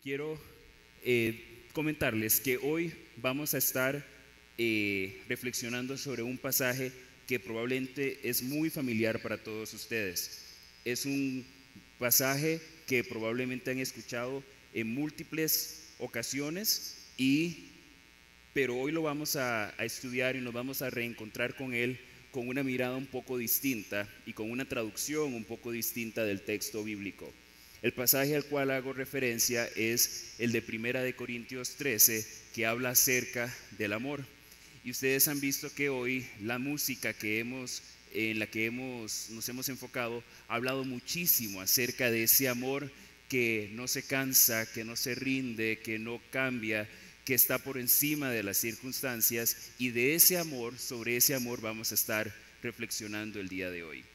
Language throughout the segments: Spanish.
Quiero comentarles que hoy vamos a estar reflexionando sobre un pasaje que probablemente es muy familiar para todos ustedes. Es un pasaje que probablemente han escuchado en múltiples ocasiones, pero hoy lo vamos a estudiar y nos vamos a reencontrar con él con una mirada un poco distinta y con una traducción un poco distinta del texto bíblico. El pasaje al cual hago referencia es el de 1 Corintios 13, que habla acerca del amor. Y ustedes han visto que hoy la música en la que nos hemos enfocado ha hablado muchísimo acerca de ese amor que no se cansa, que no se rinde, que no cambia, que está por encima de las circunstancias, y de ese amor, sobre ese amor vamos a estar reflexionando el día de hoy.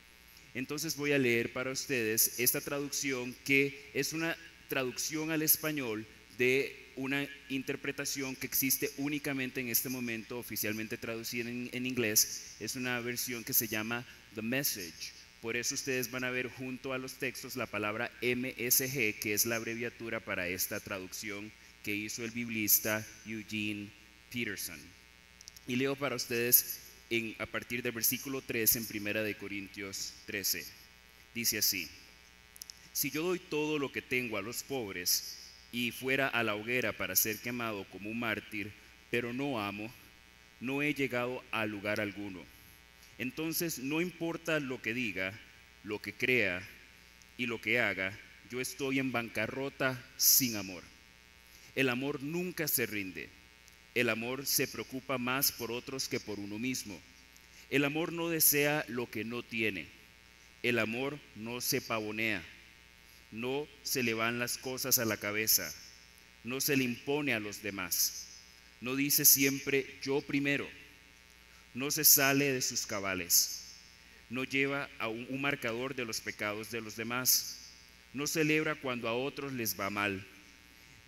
Entonces voy a leer para ustedes esta traducción, que es una traducción al español de una interpretación que existe únicamente en este momento, oficialmente traducida en inglés. Es una versión que se llama The Message. Por eso ustedes van a ver junto a los textos la palabra MSG, que es la abreviatura para esta traducción que hizo el biblista Eugene Peterson. Y leo para ustedes a partir del versículo 3 en 1 Corintios 13. Dice así: si yo doy todo lo que tengo a los pobres y fuera a la hoguera para ser quemado como un mártir, pero no amo, no he llegado a lugar alguno. Entonces no importa lo que diga, lo que crea y lo que haga, yo estoy en bancarrota sin amor. El amor nunca se rinde. El amor se preocupa más por otros que por uno mismo. El amor no desea lo que no tiene. El amor no se pavonea. No se le van las cosas a la cabeza. No se le impone a los demás. No dice siempre yo primero. No se sale de sus cabales. No lleva a un marcador de los pecados de los demás. No celebra cuando a otros les va mal.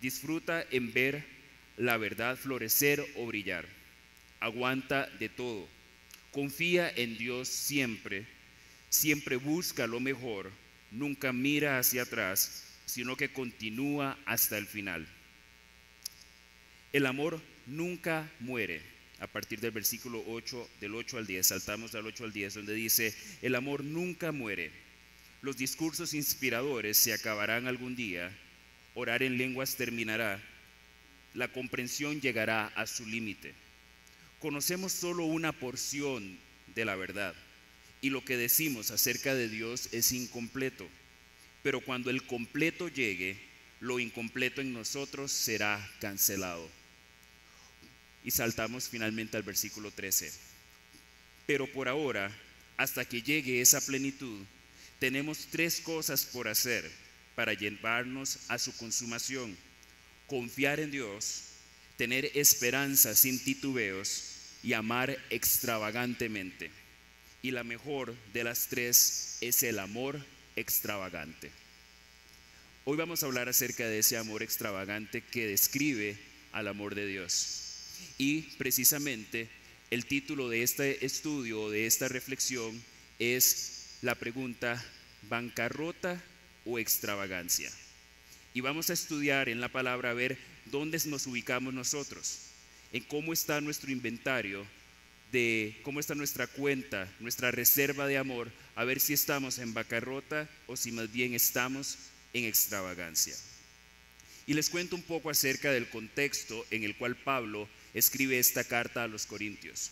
Disfruta en ver la verdad florecer o brillar. Aguanta de todo. Confía en Dios siempre. Siempre busca lo mejor. Nunca mira hacia atrás, sino que continúa hasta el final. El amor nunca muere. A partir del versículo 8, del 8 al 10, saltamos del 8 al 10, donde dice: el amor nunca muere. Los discursos inspiradores se acabarán algún día. Orar en lenguas terminará. La comprensión llegará a su límite. Conocemos solo una porción de la verdad, y lo que decimos acerca de Dios es incompleto. Pero cuando el completo llegue, lo incompleto en nosotros será cancelado. Y saltamos finalmente al versículo 13. Pero por ahora, hasta que llegue esa plenitud, tenemos 3 cosas por hacer para llevarnos a su consumación: confiar en Dios, tener esperanza sin titubeos y amar extravagantemente. Y la mejor de las 3 es el amor extravagante. Hoy vamos a hablar acerca de ese amor extravagante que describe al amor de Dios. Y precisamente el título de este estudio, de esta reflexión, es la pregunta: ¿bancarrota o extravagancia? Y vamos a estudiar en la palabra, a ver dónde nos ubicamos nosotros, en cómo está nuestro inventario, de cómo está nuestra cuenta, nuestra reserva de amor, a ver si estamos en bancarrota o si más bien estamos en extravagancia. Y les cuento un poco acerca del contexto en el cual Pablo escribe esta carta a los Corintios.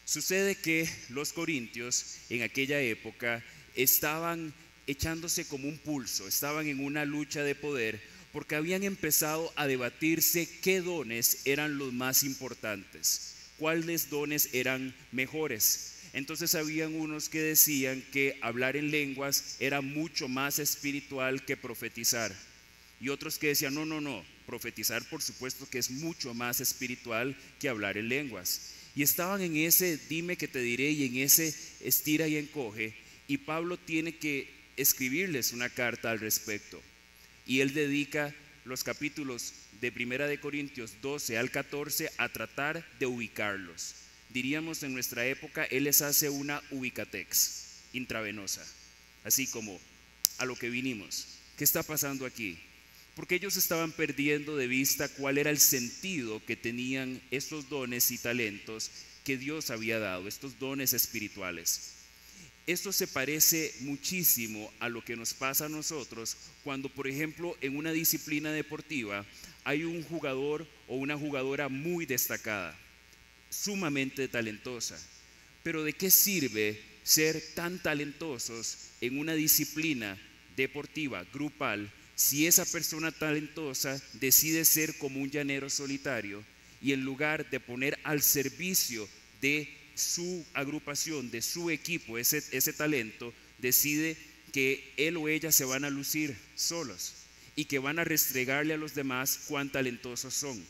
Sucede que los corintios en aquella época estaban echándose como un pulso, estaban en una lucha de poder, porque habían empezado a debatirse qué dones eran los más importantes, cuáles dones eran mejores. Entonces habían unos que decían que hablar en lenguas era mucho más espiritual que profetizar, y otros que decían no, profetizar por supuesto que es mucho más espiritual que hablar en lenguas. Y estaban en ese dime que te diré y en ese estira y encoge, y Pablo tiene que escribirles una carta al respecto. Y él dedica los capítulos de 1 Corintios 12 al 14 a tratar de ubicarlos. Diríamos en nuestra época, él les hace una ubicatex intravenosa, así como: a lo que vinimos, ¿qué está pasando aquí? porque ellos estaban perdiendo de vista cuál era el sentido que tenían estos dones y talentos que Dios había dado, estos dones espirituales. Esto se parece muchísimo a lo que nos pasa a nosotros cuando, por ejemplo, en una disciplina deportiva hay un jugador o una jugadora muy destacada, sumamente talentosa. Pero ¿de qué sirve ser tan talentosos en una disciplina deportiva, grupal, si esa persona talentosa decide ser como un llanero solitario y en lugar de poner al servicio de su agrupación, de su equipo, ese talento, decide que él o ella se van a lucir solos y que van a restregarle a los demás cuán talentosos son?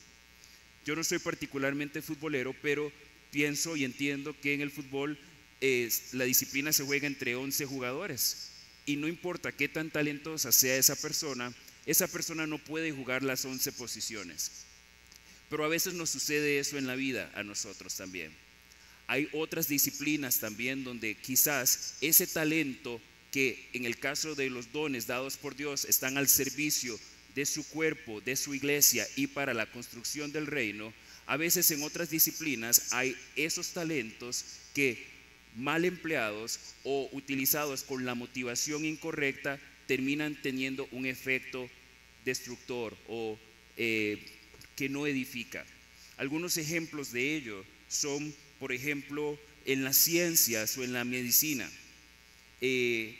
Yo no soy particularmente futbolero, pero pienso y entiendo que en el fútbol la disciplina se juega entre 11 jugadores y no importa qué tan talentosa sea esa persona no puede jugar las 11 posiciones. Pero a veces nos sucede eso en la vida a nosotros también. Hay otras disciplinas también donde quizás ese talento que en el caso de los dones dados por Dios están al servicio de su cuerpo, de su iglesia y para la construcción del reino, a veces en otras disciplinas hay esos talentos que mal empleados o utilizados con la motivación incorrecta terminan teniendo un efecto destructor o que no edifica. Algunos ejemplos de ello son, por ejemplo, en las ciencias o en la medicina,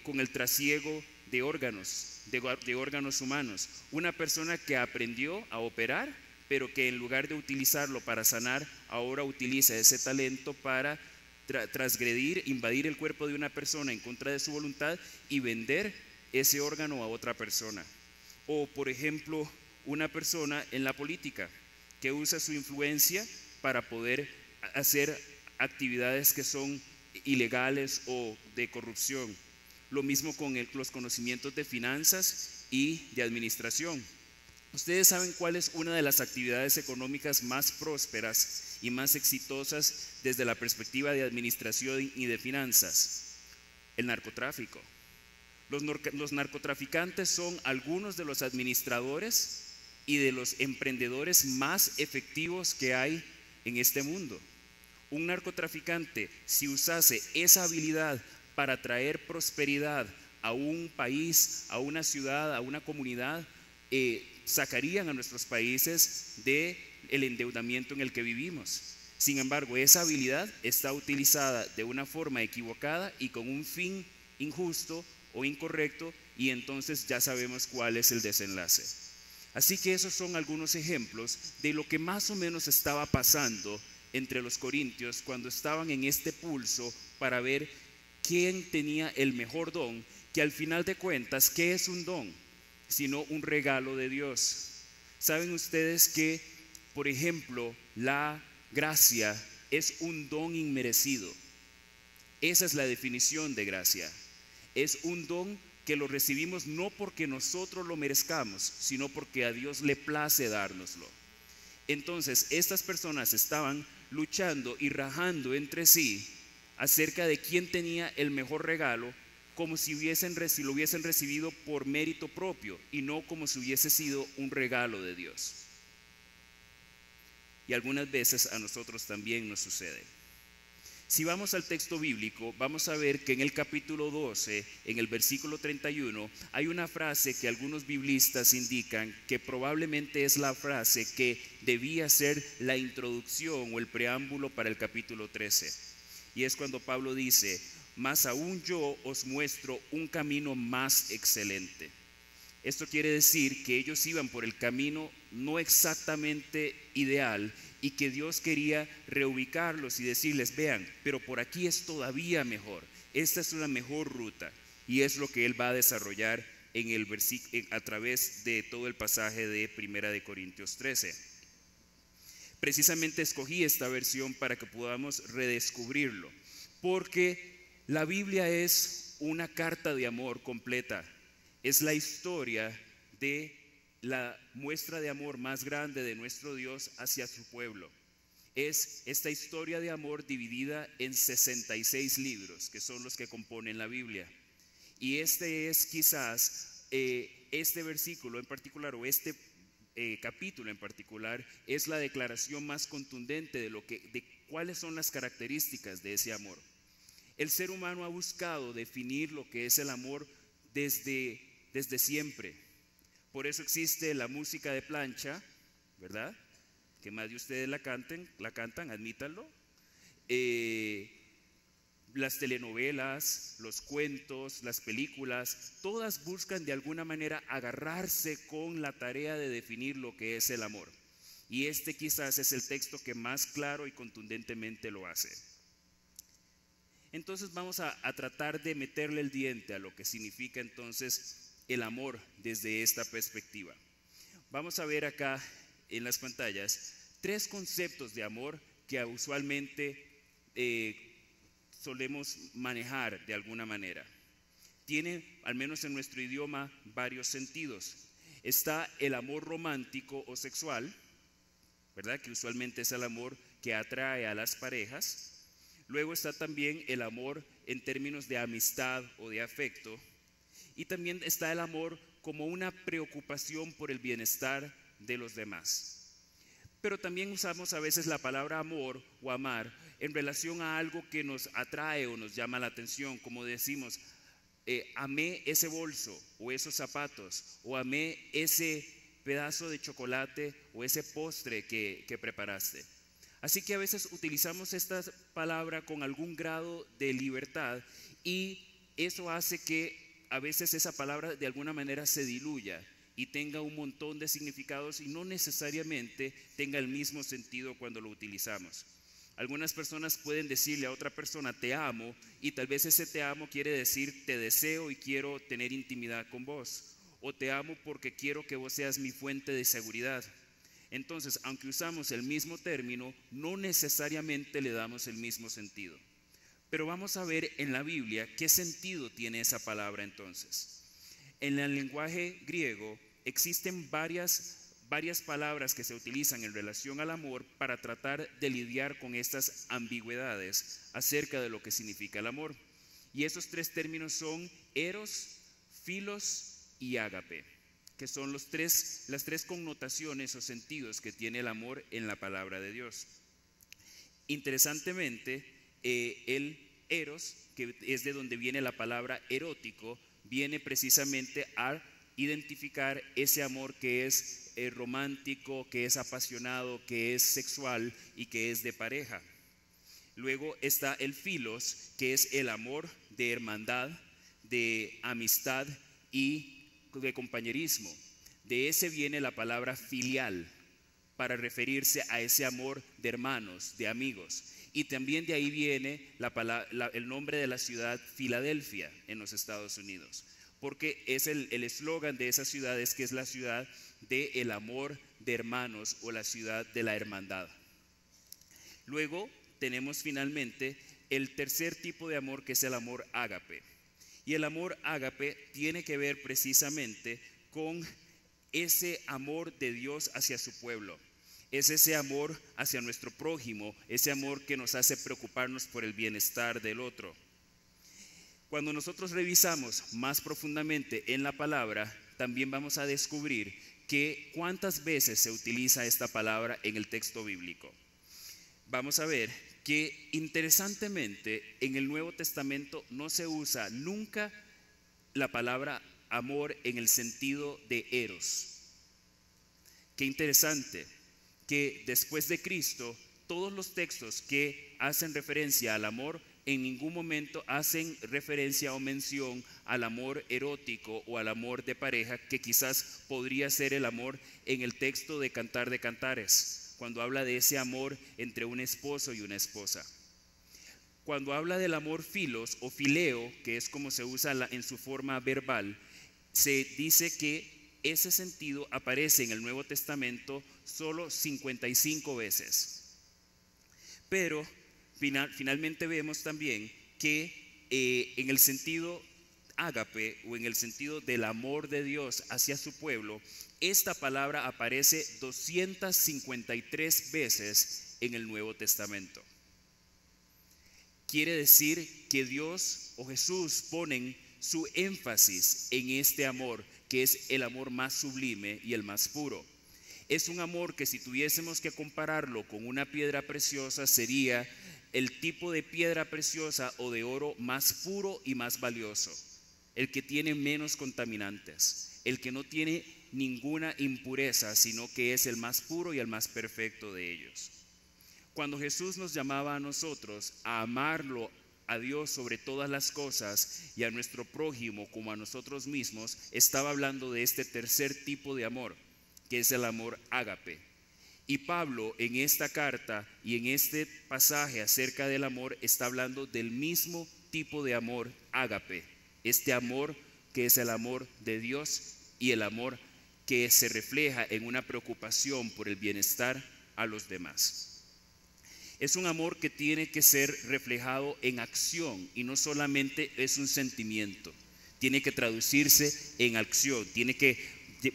con el trasiego de órganos humanos. Una persona que aprendió a operar, pero que en lugar de utilizarlo para sanar, ahora utiliza ese talento para transgredir, invadir el cuerpo de una persona en contra de su voluntad y vender ese órgano a otra persona. O, por ejemplo, una persona en la política que usa su influencia para poder hacer actividades que son ilegales o de corrupción. Lo mismo con los conocimientos de finanzas y de administración. Ustedes saben cuál es una de las actividades económicas más prósperas y más exitosas desde la perspectiva de administración y de finanzas: el narcotráfico. Los narcotraficantes son algunos de los administradores y de los emprendedores más efectivos que hay en este mundo. Un narcotraficante, si usase esa habilidad para traer prosperidad a un país, a una ciudad, a una comunidad, sacarían a nuestros países del endeudamiento en el que vivimos. Sin embargo, esa habilidad está utilizada de una forma equivocada y con un fin injusto o incorrecto, y entonces ya sabemos cuál es el desenlace. Así que esos son algunos ejemplos de lo que más o menos estaba pasando entre los corintios cuando estaban en este pulso para ver quién tenía el mejor don, que al final de cuentas, ¿qué es un don? Sino un regalo de Dios. ¿Saben ustedes que, por ejemplo, la gracia es un don inmerecido? Esa es la definición de gracia. Es un don que lo recibimos no porque nosotros lo merezcamos, sino porque a Dios le place dárnoslo. Entonces, estas personas estaban luchando y rajando entre sí acerca de quién tenía el mejor regalo, como si lo hubiesen recibido por mérito propio y no como si hubiese sido un regalo de Dios. Y algunas veces a nosotros también nos sucede. Si vamos al texto bíblico, vamos a ver que en el capítulo 12, en el versículo 31, hay una frase que algunos biblistas indican que probablemente es la frase que debía ser la introducción o el preámbulo para el capítulo 13. Y es cuando Pablo dice: más aún yo os muestro un camino más excelente. Esto quiere decir que ellos iban por el camino no exactamente ideal y que Dios quería reubicarlos y decirles: vean, pero por aquí es todavía mejor, esta es una mejor ruta. Y es lo que él va a desarrollar a través de todo el pasaje de 1 Corintios 13. Precisamente escogí esta versión para que podamos redescubrirlo, porque la Biblia es una carta de amor completa. Es la historia de la muestra de amor más grande de nuestro Dios hacia su pueblo. Es esta historia de amor dividida en 66 libros, que son los que componen la Biblia. Y este es quizás este versículo en particular, o este capítulo en particular, es la declaración más contundente de cuáles son las características de ese amor. El ser humano ha buscado definir lo que es el amor desde siempre. Por eso existe la música de plancha, ¿verdad? Que más de ustedes la cantan, admítanlo. Las telenovelas, los cuentos, las películas, todas buscan de alguna manera agarrarse con la tarea de definir lo que es el amor. Y este quizás es el texto que más claro y contundentemente lo hace. Entonces vamos a tratar de meterle el diente a lo que significa entonces el amor desde esta perspectiva. Vamos a ver acá en las pantallas 3 conceptos de amor que usualmente solemos manejar de alguna manera. Tiene, al menos en nuestro idioma, varios sentidos. Está el amor romántico o sexual, ¿verdad? Que usualmente es el amor que atrae a las parejas. Luego está también el amor en términos de amistad o de afecto. Y también está el amor como una preocupación por el bienestar de los demás. Pero también usamos a veces la palabra amor o amar en relación a algo que nos atrae o nos llama la atención, como decimos, amé ese bolso o esos zapatos, o amé ese pedazo de chocolate o ese postre que preparaste. Así que a veces utilizamos esta palabra con algún grado de libertad, y eso hace que a veces esa palabra de alguna manera se diluya y tenga un montón de significados y no necesariamente tenga el mismo sentido cuando lo utilizamos. Algunas personas pueden decirle a otra persona te amo, y tal vez ese te amo quiere decir te deseo y quiero tener intimidad con vos, o te amo porque quiero que vos seas mi fuente de seguridad. Entonces, aunque usamos el mismo término, no necesariamente le damos el mismo sentido. Pero vamos a ver en la Biblia qué sentido tiene esa palabra entonces. En el lenguaje griego existen varias palabras que se utilizan en relación al amor para tratar de lidiar con estas ambigüedades acerca de lo que significa el amor. Y esos 3 términos son eros, filos y ágape, que son las tres connotaciones o sentidos que tiene el amor en la palabra de Dios. Interesantemente, el eros, que es de donde viene la palabra erótico, viene precisamente a identificar ese amor que es romántico, que es apasionado, que es sexual y que es de pareja. Luego está el filos, que es el amor de hermandad, de amistad y de compañerismo. De ese viene la palabra filial, para referirse a ese amor de hermanos, de amigos. Y también de ahí viene el nombre de la ciudad Filadelfia en los Estados Unidos, porque es el eslogan de esa ciudad, es que es la ciudad del amor de hermanos, o la ciudad de la hermandad. Luego tenemos finalmente el tercer tipo de amor, que es el amor ágape. Y el amor ágape tiene que ver precisamente con ese amor de Dios hacia su pueblo. Es ese amor hacia nuestro prójimo, ese amor que nos hace preocuparnos por el bienestar del otro. Cuando nosotros revisamos más profundamente en la palabra, también vamos a descubrir que cuántas veces se utiliza esta palabra en el texto bíblico. Vamos a ver que interesantemente en el Nuevo Testamento no se usa nunca la palabra amor en el sentido de eros. Qué interesante que después de Cristo, todos los textos que hacen referencia al amor en ningún momento hacen referencia o mención al amor erótico o al amor de pareja, que quizás podría ser el amor en el texto de Cantar de Cantares, cuando habla de ese amor entre un esposo y una esposa. Cuando habla del amor filos o fileo, que es como se usa en su forma verbal, se dice que ese sentido aparece en el Nuevo Testamento solo 55 veces. Pero finalmente vemos también que en el sentido ágape, o en el sentido del amor de Dios hacia su pueblo, esta palabra aparece 253 veces en el Nuevo Testamento. Quiere decir que Dios o Jesús ponen su énfasis en este amor que es el amor más sublime y el más puro. Es un amor que, si tuviésemos que compararlo con una piedra preciosa, sería el tipo de piedra preciosa o de oro más puro y más valioso, el que tiene menos contaminantes, el que no tiene ninguna impureza, sino que es el más puro y el más perfecto de ellos. Cuando Jesús nos llamaba a nosotros a amarlo a Dios sobre todas las cosas y a nuestro prójimo como a nosotros mismos, estaba hablando de este tercer tipo de amor, que es el amor ágape. Y Pablo, en esta carta y en este pasaje acerca del amor, está hablando del mismo tipo de amor ágape, este amor que es el amor de Dios y el amor que se refleja en una preocupación por el bienestar a los demás. Es un amor que tiene que ser reflejado en acción y no solamente es un sentimiento. Tiene que traducirse en acción, tiene que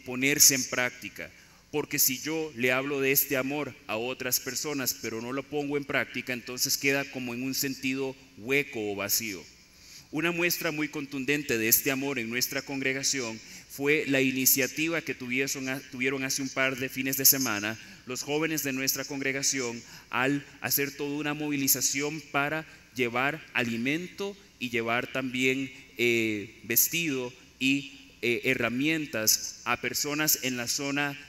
ponerse en práctica. Porque si yo le hablo de este amor a otras personas pero no lo pongo en práctica, entonces queda como en un sentido hueco o vacío. Una muestra muy contundente de este amor en nuestra congregación fue la iniciativa que tuvieron hace un par de fines de semana los jóvenes de nuestra congregación al hacer toda una movilización para llevar alimento y llevar también vestido y herramientas a personas en la zona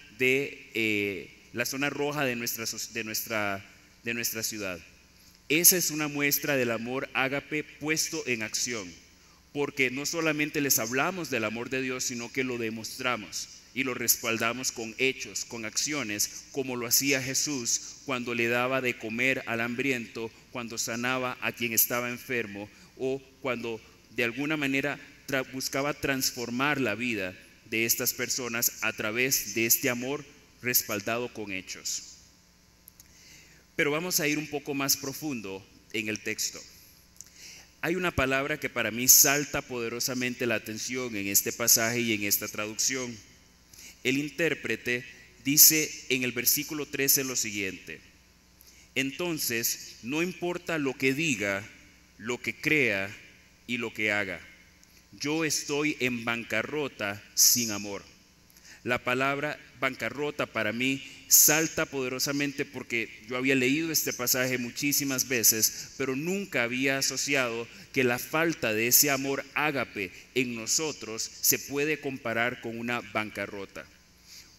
la zona roja de nuestra ciudad. Esa es una muestra del amor ágape puesto en acción, porque no solamente les hablamos del amor de Dios, sino que lo demostramos y lo respaldamos con hechos, con acciones, como lo hacía Jesús cuando le daba de comer al hambriento, cuando sanaba a quien estaba enfermo, o cuando de alguna manera buscaba transformar la vida de estas personas a través de este amor respaldado con hechos. Pero vamos a ir un poco más profundo en el texto. Hay una palabra que para mí salta poderosamente la atención en este pasaje y en esta traducción. El intérprete dice en el versículo 13 lo siguiente: entonces, no importa lo que diga, lo que crea y lo que haga, yo estoy en bancarrota sin amor. La palabra bancarrota para mí salta poderosamente porque yo había leído este pasaje muchísimas veces, pero nunca había asociado que la falta de ese amor ágape en nosotros se puede comparar con una bancarrota.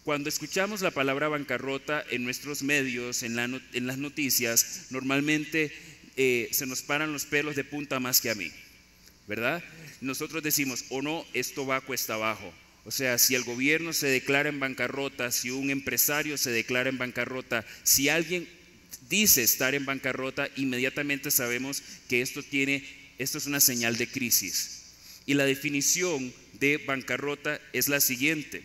Cuando escuchamos la palabra bancarrota en nuestros medios, en las noticias, normalmente se nos paran los pelos de punta más que a mí, ¿verdad? Nosotros decimos, o no, esto va cuesta abajo. O sea, si el gobierno se declara en bancarrota, si un empresario se declara en bancarrota, si alguien dice estar en bancarrota, inmediatamente sabemos que esto es una señal de crisis. Y la definición de bancarrota es la siguiente.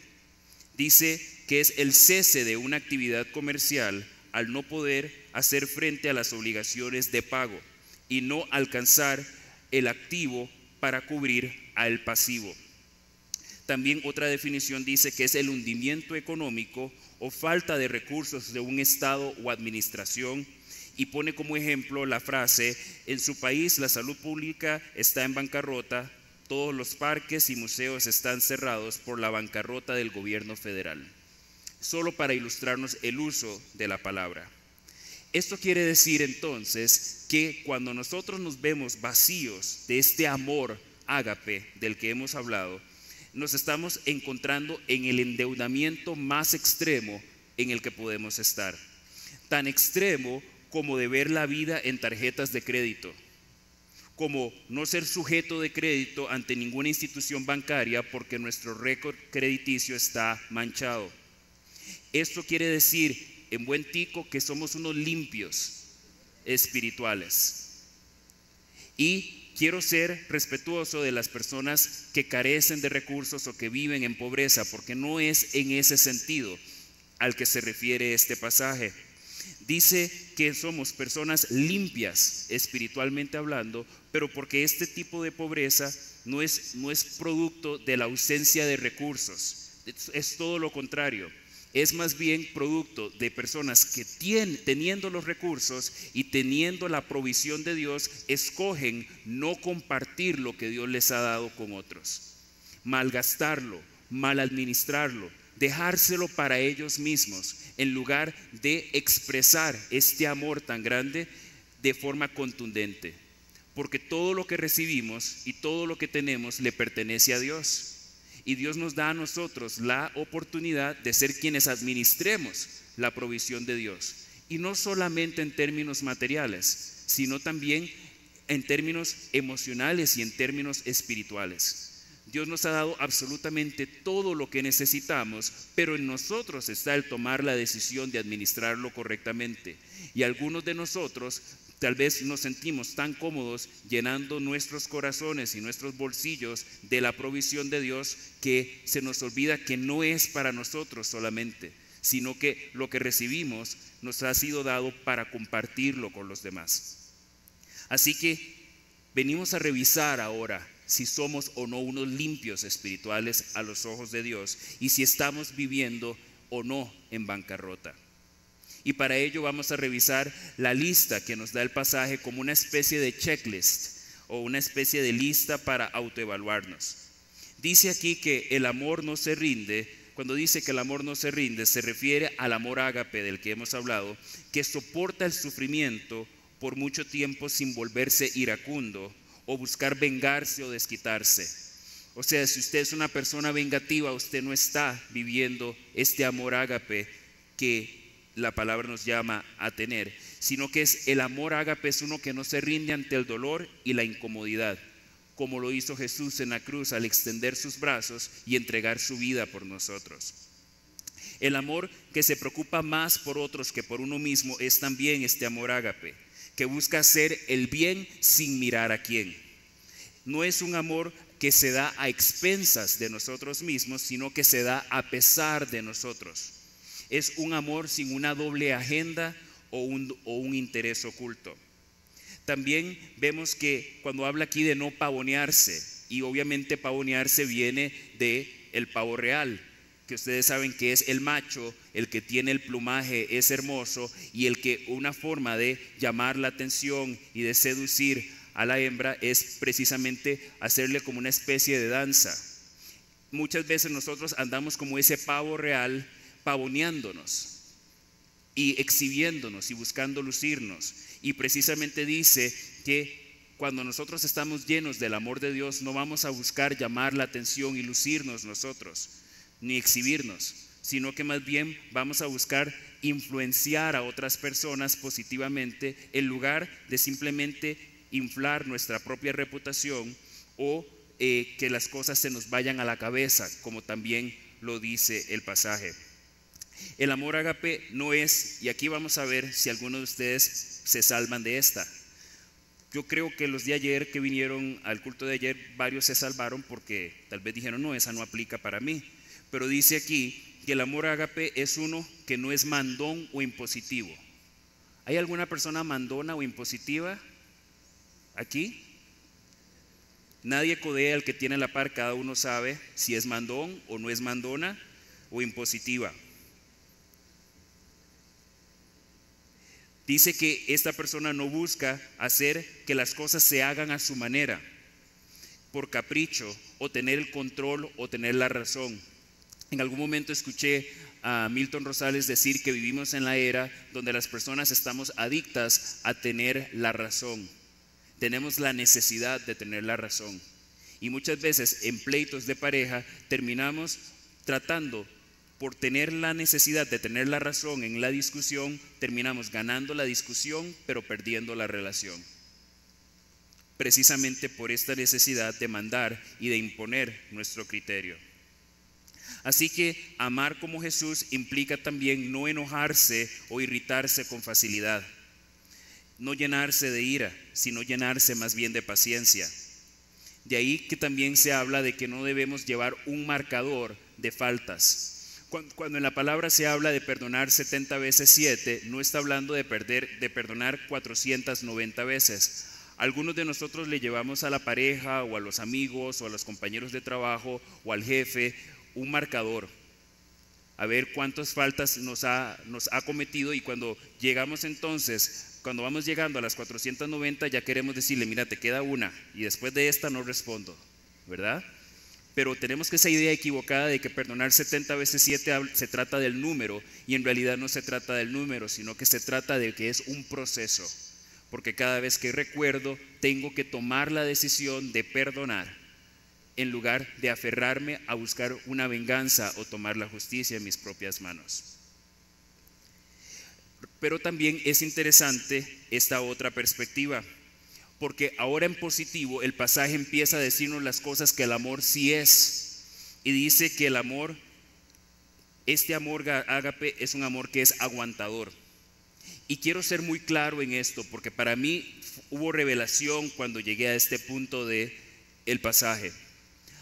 Dice que es el cese de una actividad comercial al no poder hacer frente a las obligaciones de pago y no alcanzar el activo para cubrir al pasivo. También otra definición dice que es el hundimiento económico o falta de recursos de un Estado o administración, y pone como ejemplo la frase: en su país la salud pública está en bancarrota, todos los parques y museos están cerrados por la bancarrota del gobierno federal. Solo para ilustrarnos el uso de la palabra. Esto quiere decir entonces que cuando nosotros nos vemos vacíos de este amor ágape del que hemos hablado, nos estamos encontrando en el endeudamiento más extremo en el que podemos estar. Tan extremo como de ver la vida en tarjetas de crédito, como no ser sujeto de crédito ante ninguna institución bancaria porque nuestro récord crediticio está manchado. Esto quiere decir, en buen tico, que somos unos limpios espirituales. Y quiero ser respetuoso de las personas que carecen de recursos o que viven en pobreza, porque no es en ese sentido al que se refiere este pasaje. Dice que somos personas limpias espiritualmente hablando, pero porque este tipo de pobreza no es producto de la ausencia de recursos, es todo lo contrario. Es más bien producto de personas que teniendo los recursos y teniendo la provisión de Dios, escogen no compartir lo que Dios les ha dado con otros, malgastarlo, mal administrarlo, dejárselo para ellos mismos, en lugar de expresar este amor tan grande de forma contundente. Porque todo lo que recibimos y todo lo que tenemos le pertenece a Dios. Y Dios nos da a nosotros la oportunidad de ser quienes administremos la provisión de Dios. Y no solamente en términos materiales, sino también en términos emocionales y en términos espirituales. Dios nos ha dado absolutamente todo lo que necesitamos, pero en nosotros está el tomar la decisión de administrarlo correctamente. Y algunos de nosotros tal vez nos sentimos tan cómodos llenando nuestros corazones y nuestros bolsillos de la provisión de Dios que se nos olvida que no es para nosotros solamente, sino que lo que recibimos nos ha sido dado para compartirlo con los demás. Así que venimos a revisar ahora si somos o no unos limpios espirituales a los ojos de Dios y si estamos viviendo o no en bancarrota. Y para ello vamos a revisar la lista que nos da el pasaje como una especie de checklist o una especie de lista para autoevaluarnos. Dice aquí que el amor no se rinde. Cuando dice que el amor no se rinde, se refiere al amor ágape del que hemos hablado, que soporta el sufrimiento por mucho tiempo sin volverse iracundo o buscar vengarse o desquitarse. O sea, si usted es una persona vengativa, usted no está viviendo este amor ágape que la palabra nos llama a tener, sino que el amor ágape es uno que no se rinde ante el dolor y la incomodidad, como lo hizo Jesús en la cruz al extender sus brazos y entregar su vida por nosotros. El amor que se preocupa más por otros que por uno mismo es también este amor ágape, que busca hacer el bien sin mirar a quién. No es un amor que se da a expensas de nosotros mismos, sino que se da a pesar de nosotros. Es un amor sin una doble agenda o un interés oculto. También vemos que cuando habla aquí de no pavonearse, y obviamente pavonearse viene de el pavo real, que ustedes saben que es el macho, el que tiene el plumaje, es hermoso, y el que una forma de llamar la atención y de seducir a la hembra es precisamente hacerle como una especie de danza. Muchas veces nosotros andamos como ese pavo real, pavoneándonos y exhibiéndonos y buscando lucirnos. Y precisamente dice que cuando nosotros estamos llenos del amor de Dios, no vamos a buscar llamar la atención y lucirnos nosotros, ni exhibirnos, sino que más bien vamos a buscar influenciar a otras personas positivamente en lugar de simplemente inflar nuestra propia reputación o que las cosas se nos vayan a la cabeza, como también lo dice el pasaje. El amor ágape no es, y aquí vamos a ver si algunos de ustedes se salvan de esta. Yo creo que los de ayer que vinieron al culto de ayer, varios se salvaron porque tal vez dijeron, no, esa no aplica para mí. Pero dice aquí que el amor ágape es uno que no es mandón o impositivo. ¿Hay alguna persona mandona o impositiva aquí? Nadie codea al que tiene la par, cada uno sabe si es mandón o no es mandona o impositiva. Dice que esta persona no busca hacer que las cosas se hagan a su manera, por capricho o tener el control o tener la razón. En algún momento escuché a Milton Rosales decir que vivimos en la era donde las personas estamos adictas a tener la razón. Tenemos la necesidad de tener la razón. Y muchas veces en pleitos de pareja terminamos tratando por tener la necesidad de tener la razón en la discusión, terminamos ganando la discusión pero perdiendo la relación. Precisamente por esta necesidad de mandar y de imponer nuestro criterio. Así que amar como Jesús implica también no enojarse o irritarse con facilidad. No llenarse de ira, sino llenarse más bien de paciencia. De ahí que también se habla de que no debemos llevar un marcador de faltas. Cuando en la palabra se habla de perdonar 70 veces 7, no está hablando de perdonar 490 veces. Algunos de nosotros le llevamos a la pareja o a los amigos o a los compañeros de trabajo o al jefe un marcador. A ver cuántas faltas nos ha cometido, y cuando llegamos entonces, cuando vamos llegando a las 490 ya queremos decirle, mira, te queda una y después de esta no respondo, ¿verdad? pero tenemos que esa idea equivocada de que perdonar 70 veces 7 se trata del número, y en realidad no se trata del número, sino que se trata de que es un proceso, porque cada vez que recuerdo tengo que tomar la decisión de perdonar en lugar de aferrarme a buscar una venganza o tomar la justicia en mis propias manos. Pero también es interesante esta otra perspectiva, porque ahora en positivo el pasaje empieza a decirnos las cosas que el amor sí es, y dice que el amor, este amor ágape, es un amor que es aguantador. Y quiero ser muy claro en esto, porque para mí hubo revelación cuando llegué a este punto del pasaje.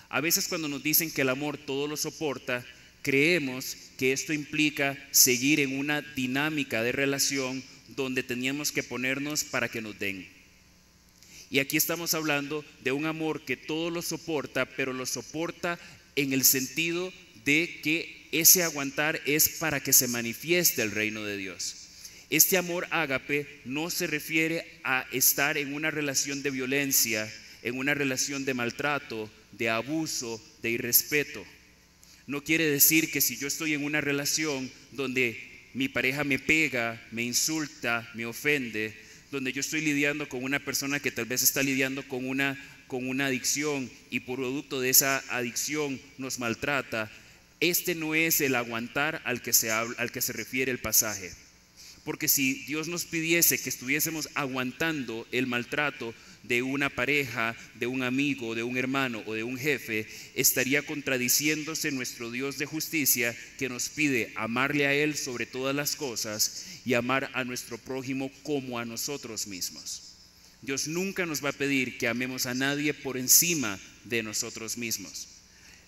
A veces cuando nos dicen que el amor todo lo soporta, creemos que esto implica seguir en una dinámica de relación donde teníamos que ponernos para que nos den. Y aquí estamos hablando de un amor que todo lo soporta, pero lo soporta en el sentido de que ese aguantar es para que se manifieste el reino de Dios. Este amor ágape no se refiere a estar en una relación de violencia, en una relación de maltrato, de abuso, de irrespeto. No quiere decir que si yo estoy en una relación donde mi pareja me pega, me insulta, me ofende, donde yo estoy lidiando con una persona que tal vez está lidiando con una adicción y por producto de esa adicción nos maltrata, este no es el aguantar al que se refiere el pasaje. Porque si Dios nos pidiese que estuviésemos aguantando el maltrato de una pareja, de un amigo, de un hermano o de un jefe, estaría contradiciéndose nuestro Dios de justicia, que nos pide amarle a Él sobre todas las cosas y amar a nuestro prójimo como a nosotros mismos. Dios nunca nos va a pedir que amemos a nadie por encima de nosotros mismos.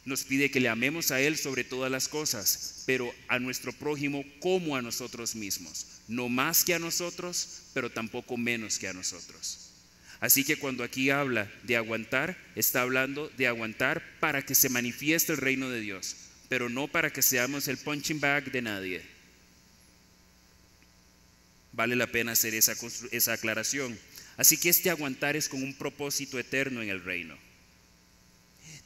Nos pide que le amemos a Él sobre todas las cosas, pero a nuestro prójimo como a nosotros mismos. No más que a nosotros, pero tampoco menos que a nosotros. Así que cuando aquí habla de aguantar, está hablando de aguantar para que se manifieste el reino de Dios, pero no para que seamos el punching bag de nadie. Vale la pena hacer esa aclaración. Así que este aguantar es con un propósito eterno en el reino.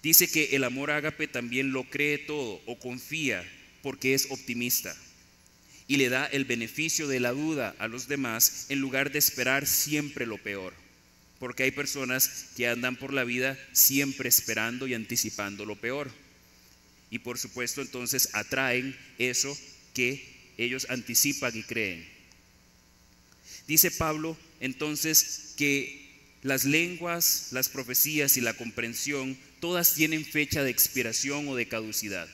Dice que el amor ágape también lo cree todo o confía porque es optimista y le da el beneficio de la duda a los demás en lugar de esperar siempre lo peor. Porque hay personas que andan por la vida siempre esperando y anticipando lo peor. Y por supuesto entonces atraen eso que ellos anticipan y creen. Dice Pablo entonces que las lenguas, las profecías y la comprensión todas tienen fecha de expiración o de caducidad.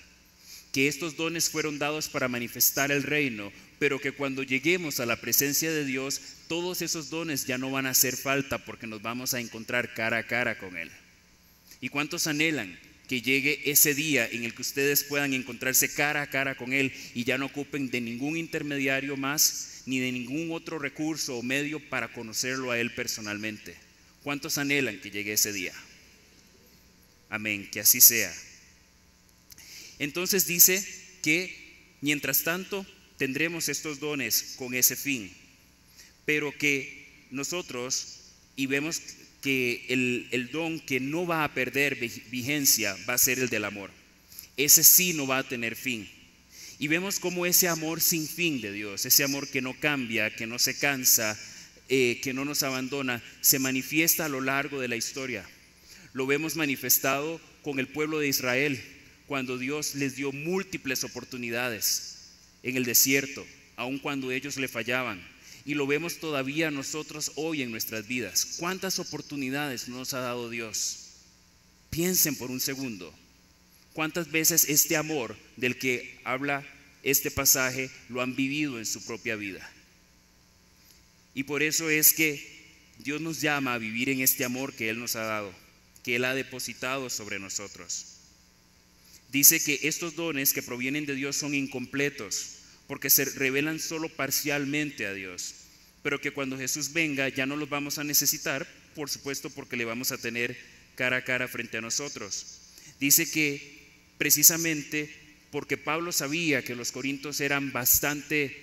Que estos dones fueron dados para manifestar el reino, pero que cuando lleguemos a la presencia de Dios, todos esos dones ya no van a hacer falta porque nos vamos a encontrar cara a cara con Él. ¿Y cuántos anhelan que llegue ese día en el que ustedes puedan encontrarse cara a cara con Él y ya no ocupen de ningún intermediario más, ni de ningún otro recurso o medio para conocerlo a Él personalmente? ¿Cuántos anhelan que llegue ese día? Amén, que así sea. Entonces dice que mientras tanto tendremos estos dones con ese fin, pero que nosotros, y vemos que el don que no va a perder vigencia va a ser el del amor. Ese sí no va a tener fin. Y vemos cómo ese amor sin fin de Dios, ese amor que no cambia, que no se cansa, que no nos abandona, se manifiesta a lo largo de la historia. Lo vemos manifestado con el pueblo de Israel, cuando Dios les dio múltiples oportunidades en el desierto, aun cuando ellos le fallaban. Y lo vemos todavía nosotros hoy en nuestras vidas. ¿Cuántas oportunidades nos ha dado Dios? Piensen por un segundo. ¿Cuántas veces este amor del que habla este pasaje lo han vivido en su propia vida? Y por eso es que Dios nos llama a vivir en este amor que Él nos ha dado, que Él ha depositado sobre nosotros. Dice que estos dones que provienen de Dios son incompletos, porque se revelan solo parcialmente a Dios, pero que cuando Jesús venga ya no los vamos a necesitar, por supuesto, porque le vamos a tener cara a cara frente a nosotros. Dice que precisamente porque Pablo sabía que los corintios eran bastante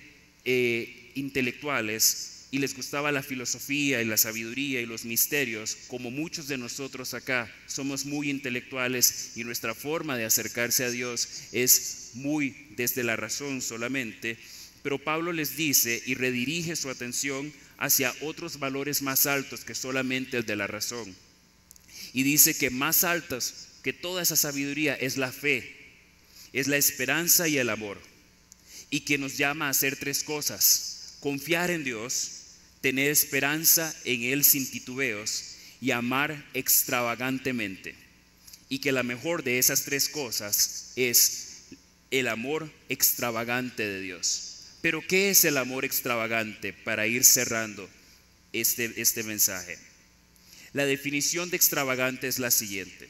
intelectuales, y les gustaba la filosofía y la sabiduría y los misterios, como muchos de nosotros acá somos muy intelectuales y nuestra forma de acercarse a Dios es muy desde la razón solamente, pero Pablo les dice y redirige su atención hacia otros valores más altos que solamente el de la razón. Y dice que más altos que toda esa sabiduría es la fe, es la esperanza y el amor, y que nos llama a hacer tres cosas: confiar en Dios, tener esperanza en Él sin titubeos y amar extravagantemente. Y que la mejor de esas tres cosas es el amor extravagante de Dios. Pero ¿qué es el amor extravagante? Para ir cerrando este mensaje. La definición de extravagante es la siguiente.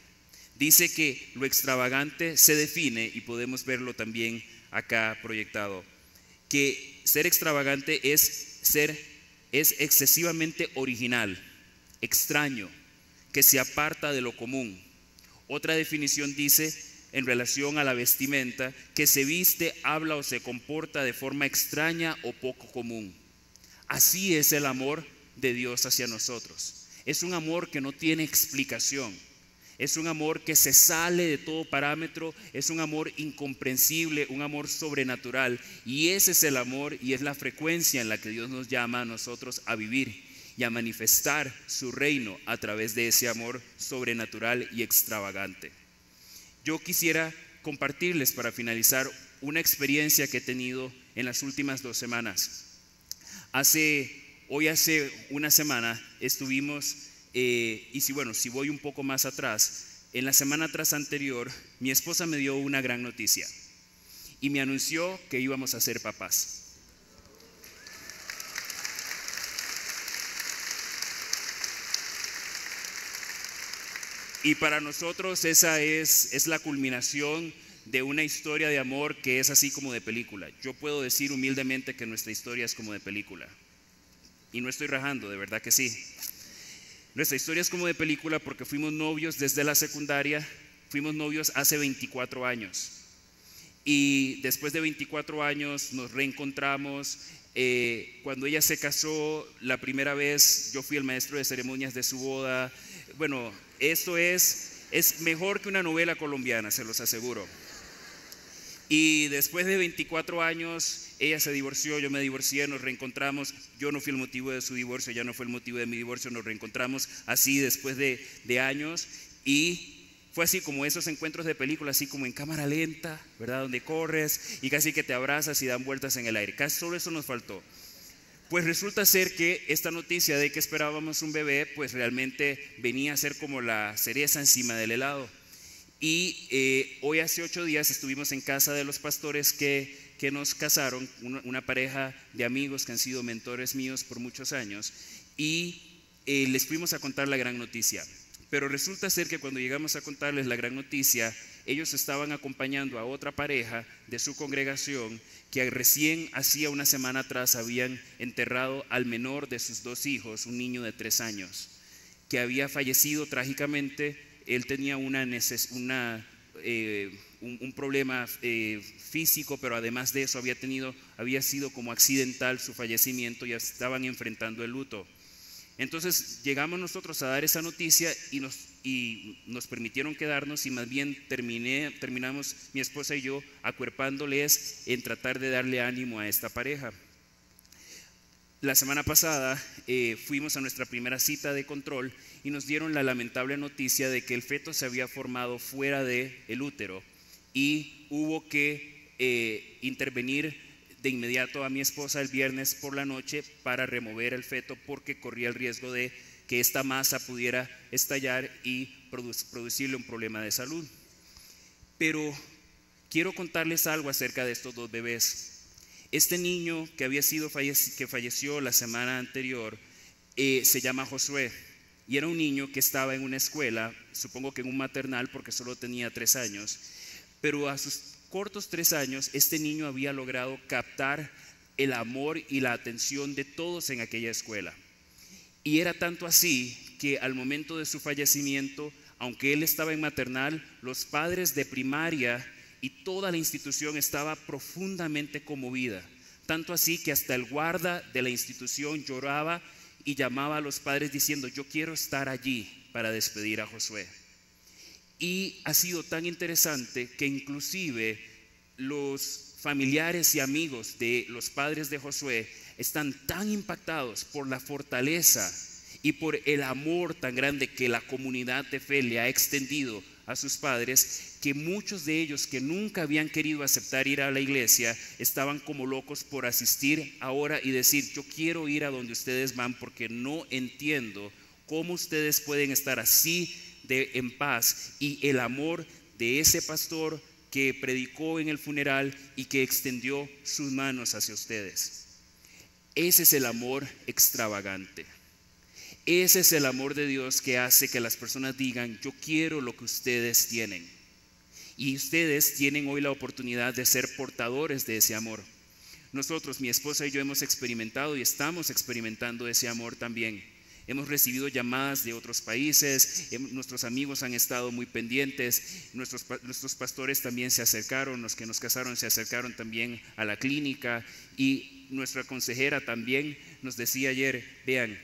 Dice que lo extravagante se define, y podemos verlo también acá proyectado, que ser extravagante es excesivamente original, extraño, que se aparta de lo común. Otra definición dice, en relación a la vestimenta, que se viste, habla o se comporta de forma extraña o poco común. Así es el amor de Dios hacia nosotros. Es un amor que no tiene explicación. Es un amor que se sale de todo parámetro, es un amor incomprensible, un amor sobrenatural. Y ese es el amor y es la frecuencia en la que Dios nos llama a nosotros a vivir y a manifestar su reino a través de ese amor sobrenatural y extravagante. Yo quisiera compartirles para finalizar una experiencia que he tenido en las últimas 2 semanas. Hace una semana estuvimos... si voy un poco más atrás, en la semana anterior, mi esposa me dio una gran noticia y me anunció que íbamos a ser papás. Y para nosotros esa es la culminación de una historia de amor que es así como de película. Yo puedo decir humildemente que nuestra historia es como de película. Y no estoy rajando, de verdad que sí. Nuestra historia es como de película porque fuimos novios desde la secundaria, fuimos novios hace 24 años. Y después de 24 años nos reencontramos. Cuando ella se casó la primera vez, yo fui el maestro de ceremonias de su boda. Bueno, esto es mejor que una novela colombiana, se los aseguro. Y después de 24 años, ella se divorció, yo me divorcié, nos reencontramos. Yo no fui el motivo de su divorcio, ella no fue el motivo de mi divorcio, nos reencontramos así después de años. Y fue así como esos encuentros de película, así como en cámara lenta, ¿verdad? Donde corres y casi que te abrazas y dan vueltas en el aire. Casi solo eso nos faltó. Pues resulta ser que esta noticia de que esperábamos un bebé, pues realmente venía a ser como la cereza encima del helado. Y hoy hace 8 días estuvimos en casa de los pastores que nos casaron, una pareja de amigos que han sido mentores míos por muchos años, y les fuimos a contar la gran noticia. Pero resulta ser que cuando llegamos a contarles la gran noticia, ellos estaban acompañando a otra pareja de su congregación que recién hacía una semana atrás habían enterrado al menor de sus 2 hijos, un niño de 3 años, que había fallecido trágicamente. Él tenía un problema físico, pero además de eso había sido como accidental su fallecimiento, ya estaban enfrentando el luto. Entonces llegamos nosotros a dar esa noticia y nos permitieron quedarnos, y más bien terminamos mi esposa y yo acuerpándoles en tratar de darle ánimo a esta pareja. La semana pasada fuimos a nuestra primera cita de control y nos dieron la lamentable noticia de que el feto se había formado fuera del útero y hubo que intervenir de inmediato a mi esposa el viernes por la noche para remover el feto porque corría el riesgo de que esta masa pudiera estallar y producirle un problema de salud. Pero quiero contarles algo acerca de estos 2 bebés. Este niño que falleció la semana anterior se llama Josué y era un niño que estaba en una escuela, supongo que en un maternal porque solo tenía 3 años, pero a sus cortos 3 años este niño había logrado captar el amor y la atención de todos en aquella escuela. Y era tanto así que al momento de su fallecimiento, aunque él estaba en maternal, los padres de primaria y toda la institución estaba profundamente conmovida tanto así que hasta el guarda de la institución lloraba y llamaba a los padres diciendo: yo quiero estar allí para despedir a Josué. Y ha sido tan interesante que inclusive los familiares y amigos de los padres de Josué están tan impactados por la fortaleza y por el amor tan grande que la comunidad de fe le ha extendido a sus padres, que muchos de ellos que nunca habían querido aceptar ir a la iglesia estaban como locos por asistir ahora y decir: yo quiero ir a donde ustedes van, porque no entiendo cómo ustedes pueden estar así en paz, y el amor de ese pastor que predicó en el funeral y que extendió sus manos hacia ustedes. Ese es el amor extravagante. Ese es el amor de Dios que hace que las personas digan: yo quiero lo que ustedes tienen. Y ustedes tienen hoy la oportunidad de ser portadores de ese amor. Nosotros, mi esposa y yo, hemos experimentado y estamos experimentando ese amor también. Hemos recibido llamadas de otros países, nuestros amigos han estado muy pendientes, nuestros pastores también se acercaron, los que nos casaron se acercaron también a la clínica, y nuestra consejera también nos decía ayer: vean,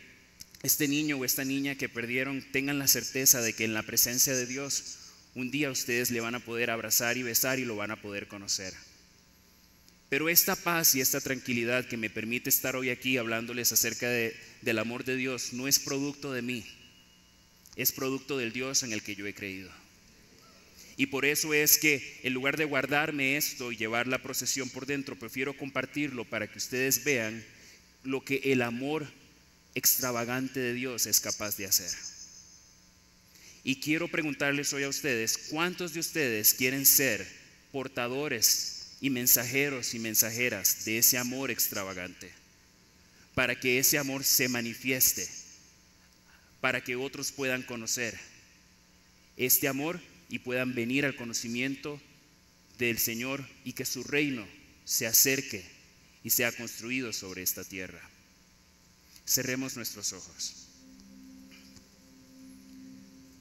este niño o esta niña que perdieron, tengan la certeza de que en la presencia de Dios un día ustedes le van a poder abrazar y besar y lo van a poder conocer. Pero esta paz y esta tranquilidad que me permite estar hoy aquí hablándoles acerca del amor de Dios no es producto de mí, es producto del Dios en el que yo he creído. Y por eso es que en lugar de guardarme esto y llevar la procesión por dentro, prefiero compartirlo para que ustedes vean lo que el amor extravagante de Dios es capaz de hacer. Y quiero preguntarles hoy a ustedes: ¿cuántos de ustedes quieren ser portadores y mensajeros y mensajeras de ese amor extravagante, para que ese amor se manifieste, para que otros puedan conocer este amor y puedan venir al conocimiento del Señor, y que su reino se acerque y sea construido sobre esta tierra? Cerremos nuestros ojos.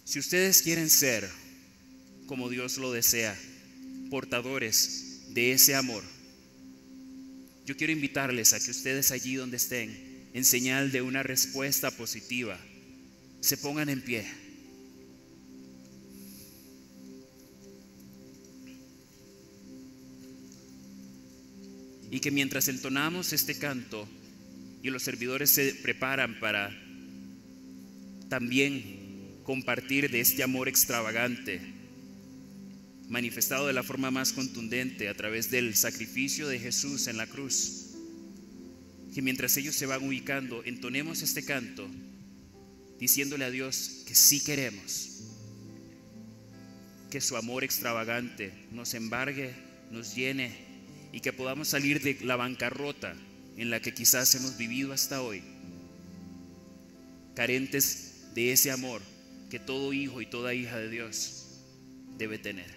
Si ustedes quieren ser, como Dios lo desea, portadores de ese amor, yo quiero invitarles a que ustedes, allí donde estén, en señal de una respuesta positiva, se pongan en pie. Y que mientras entonamos este canto y los servidores se preparan para también compartir de este amor extravagante, manifestado de la forma más contundente a través del sacrificio de Jesús en la cruz, que mientras ellos se van ubicando, entonemos este canto diciéndole a Dios que sí queremos que su amor extravagante nos embargue, nos llene, y que podamos salir de la bancarrota en la que quizás hemos vivido hasta hoy, carentes de ese amor que todo hijo y toda hija de Dios debe tener.